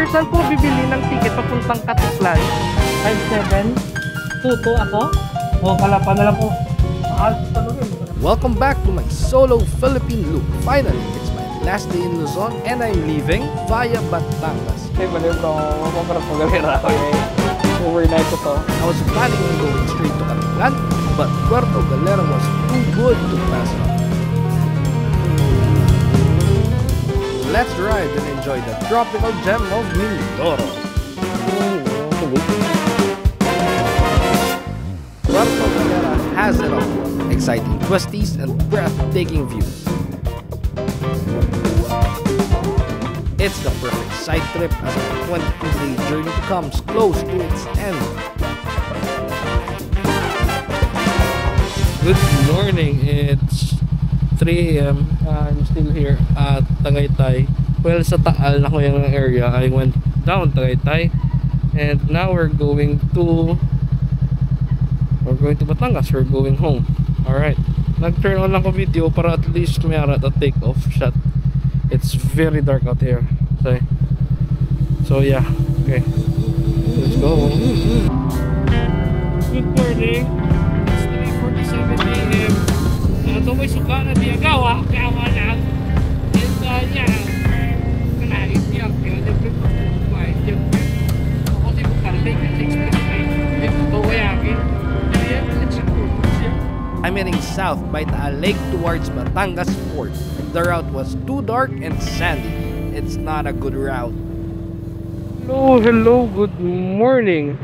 Sir, saan po bibili ng ticket papuntang Katiklan? 57? Tuto ako? O, kalapa na lang po. Welcome back to my solo Philippine loop. Finally, it's my last day in Luzon and I'm leaving via Batangas. Hey, baliw bro. Maparang pagalera ako overnight ko to. I was planning on going straight to Katiklan, but Puerto Galera was too good to pass up. Let's ride and enjoy the tropical gem of Mindoro. Puerto Galera has it all. Exciting twisties and breathtaking views. It's the perfect side trip as our 22-day journey comes close to its end. Good morning, it's 3 AM. I'm still here at Tagaytay. Well, sa Taal na ko yung area. I went down Tagaytay and now we're going to Batangas. We're going home. Alright, nag-turn on lang ko video para at least mayroon a take-off shot. It's very dark out here. So yeah, okay, let's go. Good morning. It's 3:47 AM. Ito may suka na di agawa. Gawa lang. And yeah, kanain niya. Kaya nag-flip ko pa. Ako si Bukarling. Ito kayakin. I'm heading south by Taal Lake towards Batangas Port. The route was too dark and sandy. It's not a good route. Hello, good morning.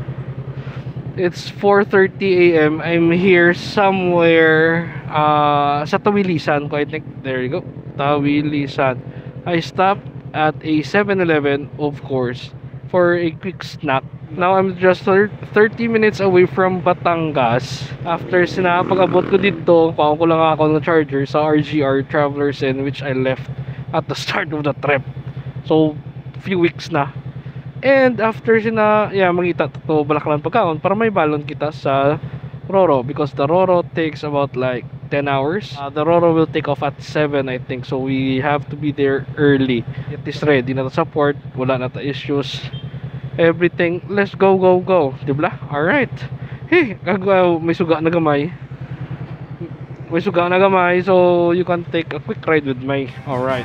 It's 4:30 AM. I'm here somewhere sa Tawilisan. I think there you go, Tawilisan. I stopped at a 7-Eleven, of course, for a quick snack. Now I'm just 30 minutes away from Batangas. After sinapag-abot ko dito, kuha ko lang ako ng charger sa RGR Travelers Inn, which I left at the start of the trip. So, few weeks na. And after mangita to balaklan pagkaon para may balon kita sa Roro, because the Roro takes about like 10 hours. The Roro will take off at 7, I think. So we have to be there early. It is ready na sa port. Wala na ta issues. Everything. Let's go, go, go. Diba? Alright. Hey, may suga na gamay. May suga na gamay. So you can take a quick ride with me. Alright.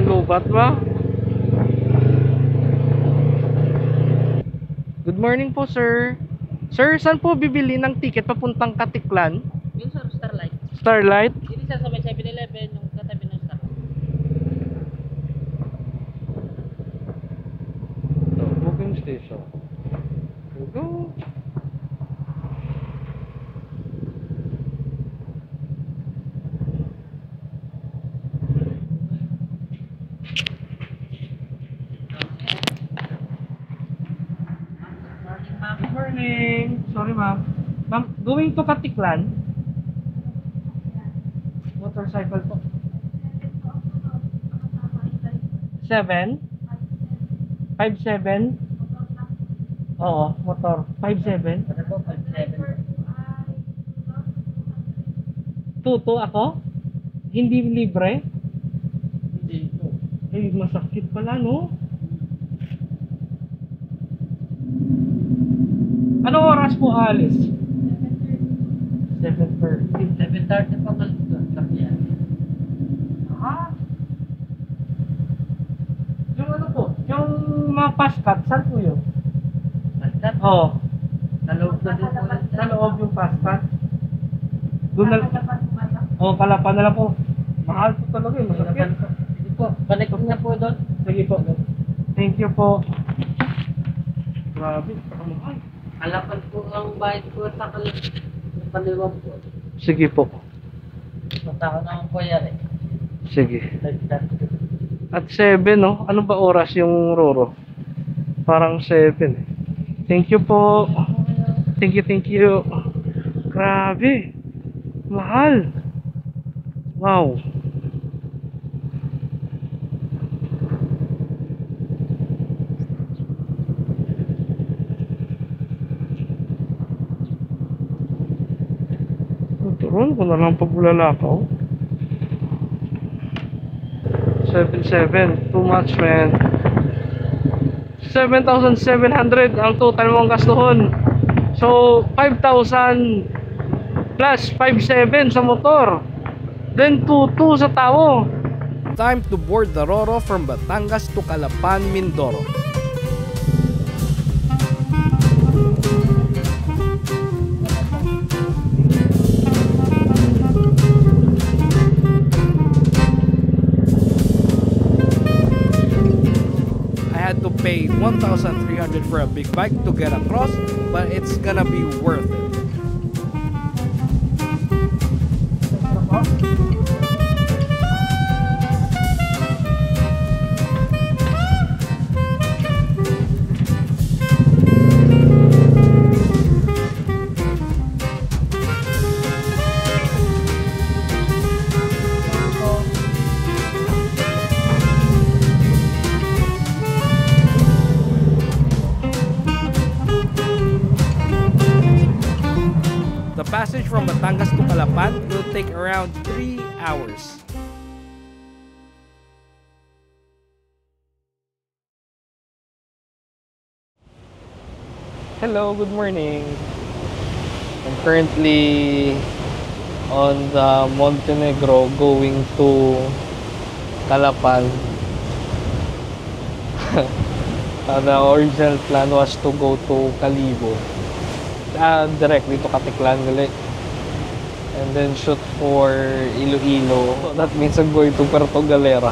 Lobat ba? Good morning po, sir. Sir, saan po bibili ng ticket papuntang Katiklan? Yung sa Starlight. Starlight? Dito sa may 7-Eleven, yung katabi ng Starlight. So, booking station. Here we go. Good morning. Sorry, ma'am. Ma'am, going to Katiklan? Motorcycle po. 7? 57? Oo, motor. 57? Ano po? 5-7. Tuto ako? Hindi libre? Hindi po. Eh, masakit pala, no? oras po alis? 7:30. 7:30 pa kalit doon. Tapos Ah? Yung ano po? Yung mga paskat, saan po yun? Paskat? Oo. Sa loob na din po. Sa loob yung paskat. Doon na Oo, Kalapan na lang po. Mahal po talaga eh. Masakit. Sige po, balik na po doon. Sige po. Thank you po. Grabe, pakamahal. Kalapan po ang bayad po sa kaliwang po. Sige po. Matao naman po yan eh. Sige. Nagdat. At 7, no? Ano ba oras yung Roro? Parang 7 eh. Thank you po. Thank you. Grabe. Mahal. Wow. Turon ko na lang pagbulalakaw. 7,700. Too much, man. 7,700 ang total mong gastuhon. So, 5,000 plus 5,700 sa motor. Then 2,200 sa tao. Time to board the Roro from Batangas to Calapan, Mindoro. I had to pay 1,300 for a big bike to get across, but it's gonna be worth it. The passage from Batangas to Calapan will take around 3 hours. Hello, good morning. I'm currently on the Montenegro going to Calapan. The original plan was to go to Calibo. Directly to Katiklan gali. And then shoot for Iloilo. So that means I'm going to Puerto Galera.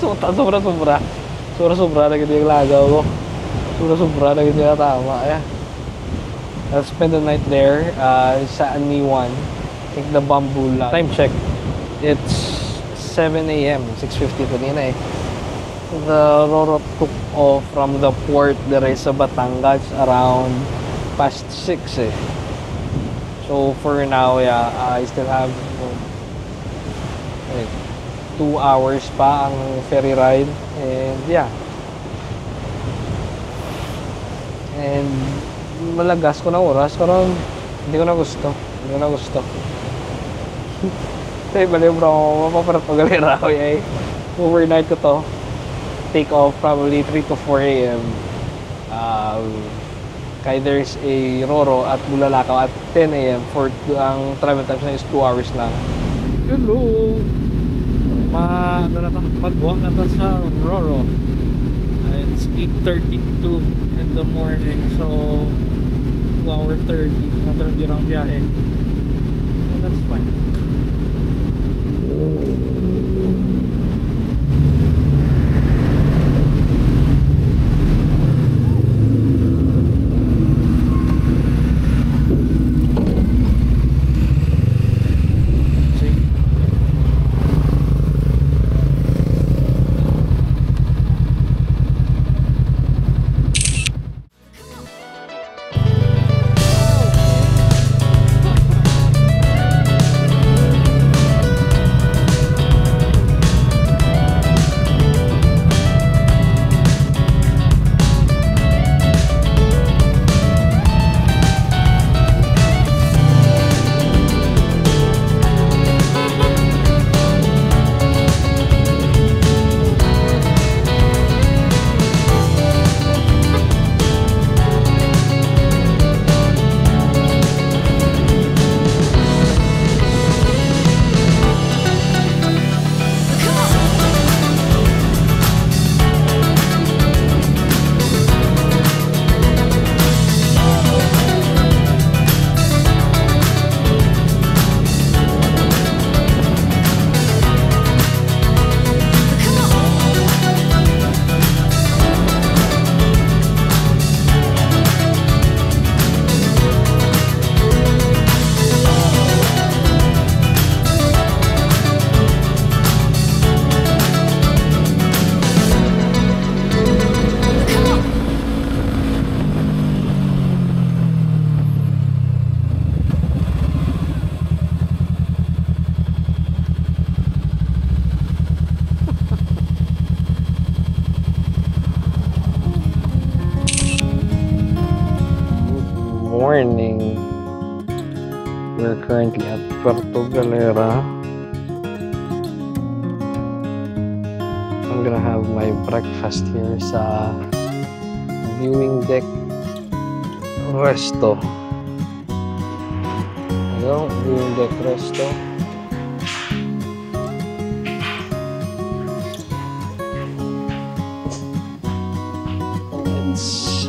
So sobra-sobra na gito yung lagaw ko. Sobra na gito yung tama. Yeah. I'll spend the night there sa Aniwan. Take the bamboo line. Time check. It's 7 a.m. 6:50 kanina eh. The Roro took off from the port there sa Batangas around past 6 eh. So for now, yeah, I still have 2 hours pa ang ferry ride, and yeah. And malagas ko na oras, pero hindi ko na gusto. Tay baliw bro, mapaparapagalir ako eh. Overnight ko to. Take off probably 3 to 4 a.m. Kaya there's a Roro at Bulalakaw at 10 a.m. for ang travel time na is 2 hours lang. Hello! Magbuwak na to sa Roro. It's 8:32 in the morning, so 2 hours 30 na biyahe. So that's fine. morning. We're currently at Puerto Galera. I'm gonna have my breakfast here sa viewing deck resto. Ayan, viewing deck resto. It's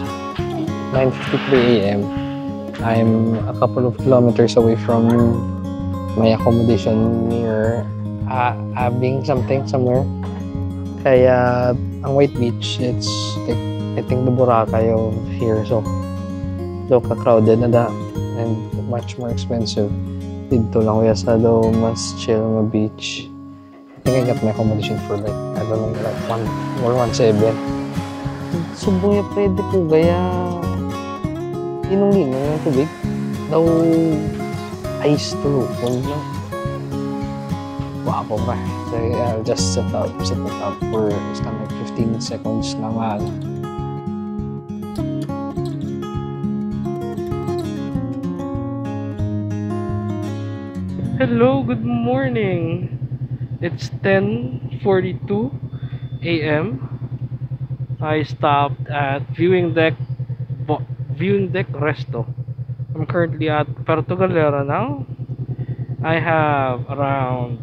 9:53 a.m. I'm a couple of kilometers away from my accommodation near Abing somewhere. Kaya ang White Beach, it's like I think the Boracay of here, so ka-crowded na da and much more expensive. Dito lang kuya sa mas chill nga beach. I think I got my accommodation for like, I don't know, like 1 or 1.7. Subuya pwede po gaya inom-inom ng tubig. Daw ice to lupon lang. Wapo ba? So I'll just set it up for just kind of 15 seconds lang nga. Hello, good morning. It's 10:42 a.m. I stopped at Viewing Deck Resto. I'm currently at Puerto Galera now. I have around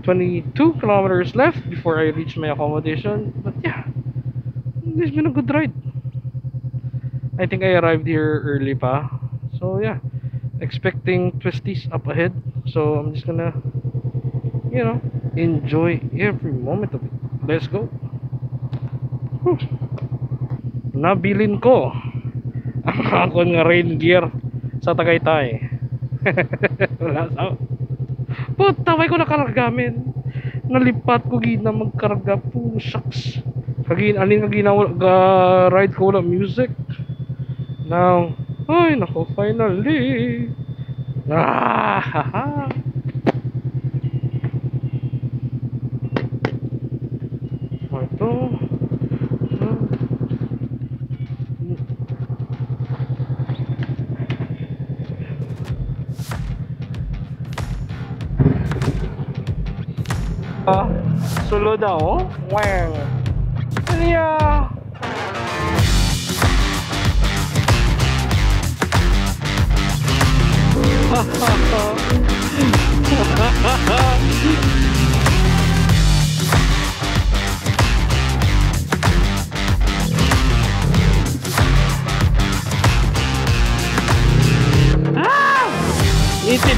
22 kilometers left before I reach my accommodation. But yeah, it's been a good ride. I think I arrived here early pa. So yeah, expecting twisties up ahead. So I'm just gonna, you know, enjoy every moment of it. Let's go. Whew. Nabilin ko ang akong nga rain gear sa Tagaytay. Wala sa puta, may ko nakaragamin. Nalipat ko gina magkarga po. Shucks. Alin ka ginawa ride ko wala music. Now, ay nako, finally. Haha. Ito. Solo daw. Wow. Yeah.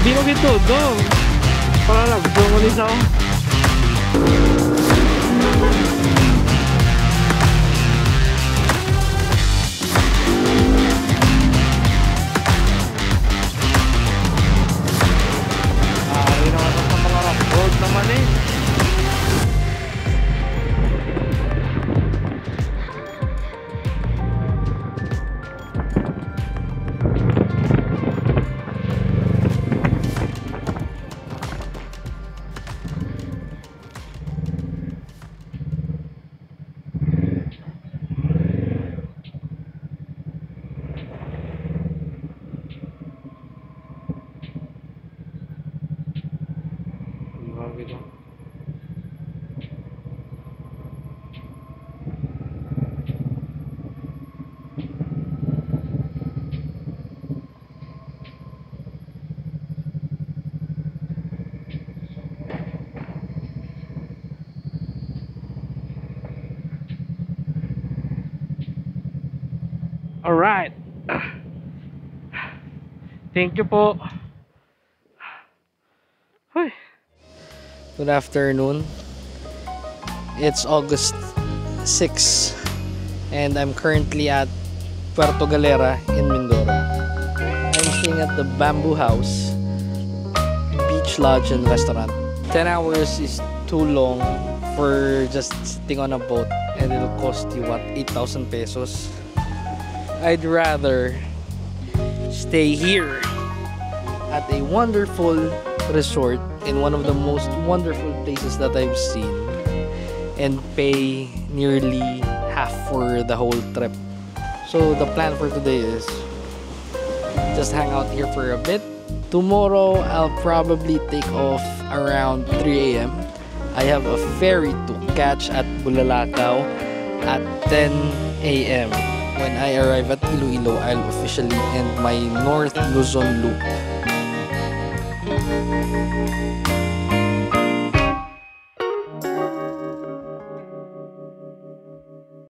Hindi mo gitu dong. Para nagdong ulit ako. Ini naman sa mga road naman eh. All right. Thank you po. Hi. Good afternoon. It's August 6 and I'm currently at Puerto Galera in Mindoro. I'm staying at the Bamboo House Beach Lodge and Restaurant. 10 hours is too long for just sitting on a boat and it'll cost you what, 8,000 pesos. I'd rather stay here at a wonderful resort in one of the most wonderful places that I've seen and pay nearly half for the whole trip. So the plan for today is just hang out here for a bit. Tomorrow, I'll probably take off around 3 a.m. I have a ferry to catch at Bulalakaw at 10 a.m. When I arrive at Iloilo, I'll officially end my North Luzon loop.